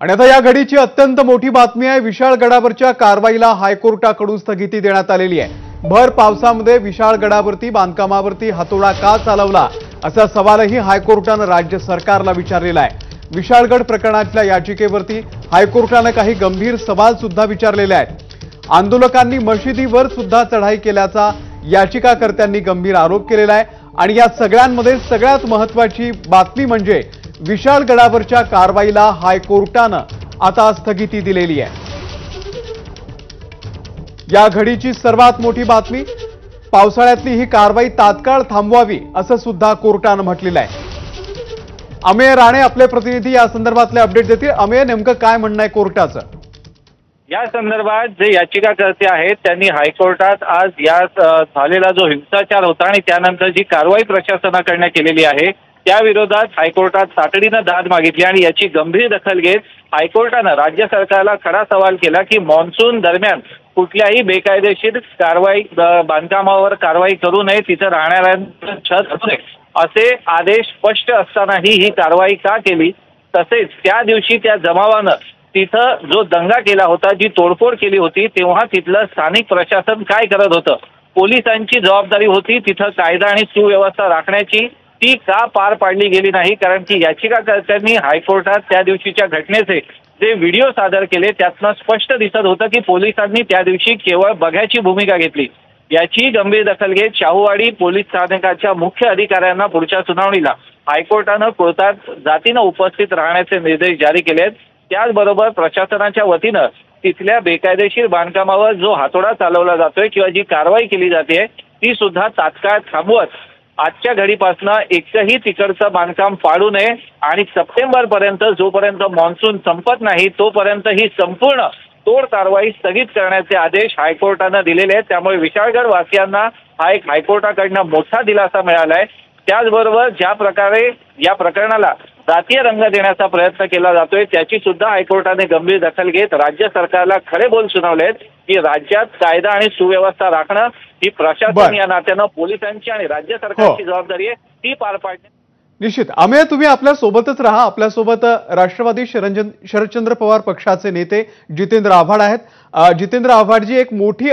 आणि आता या घडीची अत्यंत मोठी बातमी आहे। विशाळगडावरच्या कारवाईला हायकोर्टाकडून स्थगिती देण्यात आलेली आहे। भर पावसामध्ये विशाळगडावरती बांधकामावरती हातोडा का चालवला असा सवालही हायकोर्टाने राज्य सरकारला विचारलेला आहे। विशाळगड प्रकरणातल्या याचिकेवरती हायकोर्टाने काही गंभीर सवाल सुद्धा विचारलेले आहेत। आंदोलकांनी मशिदीवर सुद्धा चढाई केल्याचा याचिकाकर्त्यांनी गंभीर आरोप केलेला आहे। आणि या सगळ्यांमध्ये सगळ्यात महत्त्वाची बातमी म्हणजे विशाळगडावरच्या कारवाईला हायकोर्टाने आता स्थगिती दिलेली आहे। या घडीची सर्वात मोठी बातमी, पावसाळ्यातली ही कारवाई तात्काळ थांबवावी असं सुद्धा कोर्टाने म्हटलेलं आहे। अमेय राणे आपले प्रतिनिधी या संदर्भातले अपडेट देतील। अमेय, नेमकं काय म्हणणं आहे कोर्टाचं? या संदर्भात जे याचिकाकर्ते आहेत त्यांनी हायकोर्टात आज या झालेला जो हिंसाचार होता आणि त्यानंतर जी कारवाई प्रशासनाकडून केलेली आहे त्या विरोधात हायकोर्टात तातडीने दाद मागितली आणि याची गंभीर दखल घेत हायकोर्टाने राज्य सरकारला खडा सवाल केला की मान्सून दरम्यान कुठल्याही बेकायदेशीर कारवाई बांधकामावर कारवाई करू नये, तिथे राहणाऱ्यांचं छत असू नये असे आदेश स्पष्ट असतानाही ही कारवाई का केली। तसेच त्या दिवशी त्या जमावानं तिथं जो दंगा केला होता, जी तोडफोड केली होती, तेव्हा तिथलं स्थानिक प्रशासन काय करत होतं, पोलिसांची जबाबदारी होती तिथं कायदा आणि सुव्यवस्था राखण्याची, ती का पार पाडली गेली नाही। कारण की याचिकाकर्त्यांनी हायकोर्टात त्या दिवशीच्या घटनेचे जे व्हिडिओ सादर केले त्यातनं स्पष्ट दिसत होतं की पोलिसांनी त्या दिवशी केवळ बघ्याची भूमिका घेतली। याची गंभीर दखल घेत शाहूवाडी पोलीस स्थानकाच्या मुख्य अधिकाऱ्यांना पुढच्या सुनावणीला हायकोर्टानं कोर्टात जातीनं उपस्थित राहण्याचे निर्देश जारी केलेत। त्याचबरोबर प्रशासनाच्या वतीनं तिथल्या बेकायदेशीर बांधकामावर जो हातोडा चालवला जातोय किंवा जी कारवाई केली जाते ती सुद्धा तात्काळ थांबवत आजच्या घडीपासून एकही तिकडचं बांधकाम पाडू नये आणि सप्टेंबर पर्यंत जोपर्यंत मान्सून संपत नाही तोपर्यंत ही संपूर्ण तोड कारवाई स्थगित करण्याचे आदेश हायकोर्टाने दिलेले आहेत। त्यामुळे विशाळगड वासियांना हा एक हायकोर्टाकडून मोठा दिलासा मिळाला आहे। त्याचबरोबर ज्या प्रकारे या प्रकरणाला जातीय रंग देण्याचा प्रयत्न केला जातोय त्याची सुद्धा हायकोर्टाने गंभीर दखल घेत राज्य सरकारला खरे बोल सुनावलेत की राज्यात कायदा आणि सुव्यवस्था राखणं ही प्रशासन या नात्यानं पोलिसांची आणि राज्य सरकारची जबाबदारी आहे, ती पार पाडणे निश्चित। अमेय, तुम्ही आपल्या सोबतच राहा। आपल्या सोबत राष्ट्रवादी शरदचंद्र पवार पक्षाचे नेते जितेंद्र आव्हाड आहेत। जितेंद्र आव्हाडजी, एक मोठी